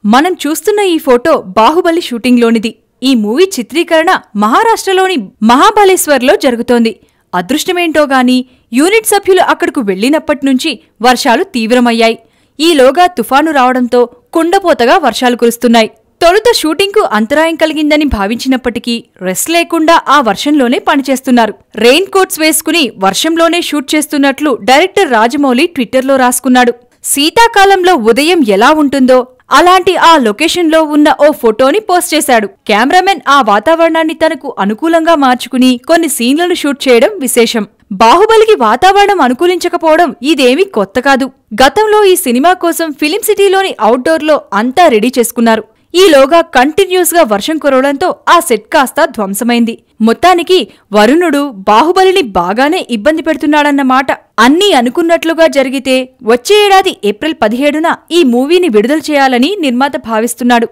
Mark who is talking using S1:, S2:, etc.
S1: మనం చూస్తున్న ఈ ఫోటో బాహుబలి షూటింగ్లోనిది. ఈ మూవీ చిత్రీకరణ మహారాష్ట్రలోని మహాబలేశ్వర్లో జరుగుతోంది. అదృష్టమేంటోగాని యూనిట్ సభ్యులు అక్కడకు వెళ్లినప్పట్నుంచి వర్షాలు తీవ్రమయ్యాయి. ఈలోగా తుఫాను రావడంతో కుండపోతగా వర్షాలు కురుస్తున్నాయి. తొలుత షూటింగ్కు అంతరాయం కలిగిందని భావించినప్పటికీ రెస్ట్ లేకుండా ఆ వర్షంలోనే పనిచేస్తున్నారు. రెయిన్ కోట్స్ వేసుకుని వర్షంలోనే షూట్ చేస్తున్నట్లు డైరెక్టర్ రాజమౌళి ట్విట్టర్లో రాసుకున్నాడు. శీతాకాలంలో ఉదయం ఎలా ఉంటుందో అలాంటి ఆ లొకేషన్లో ఉన్న ఓ ఫోటోని పోస్ట్ చేశాడు. కెమెరామెన్ ఆ వాతావరణాన్ని తనకు అనుకూలంగా మార్చుకుని కొన్ని సీన్లను షూట్ చేయడం విశేషం. బాహుబలికి వాతావరణం అనుకూలించకపోవడం ఇదేమీ కొత్త కాదు. గతంలో ఈ సినిమా కోసం ఫిలిం సిటీలోని అవుట్డోర్లో అంతా రెడీ చేసుకున్నారు. ఈలోగా కంటిన్యూస్ గా వర్షం కురవడంతో ఆ సెట్ కాస్త ధ్వంసమైంది. మొత్తానికి వరుణుడు బాహుబలిని బాగానే ఇబ్బంది పెడుతున్నాడన్నమాట. అన్నీ అనుకున్నట్లుగా జరిగితే వచ్చే ఏడాది ఏప్రిల్ 17న ఈ మూవీని విడుదల చేయాలని నిర్మాత భావిస్తున్నాడు.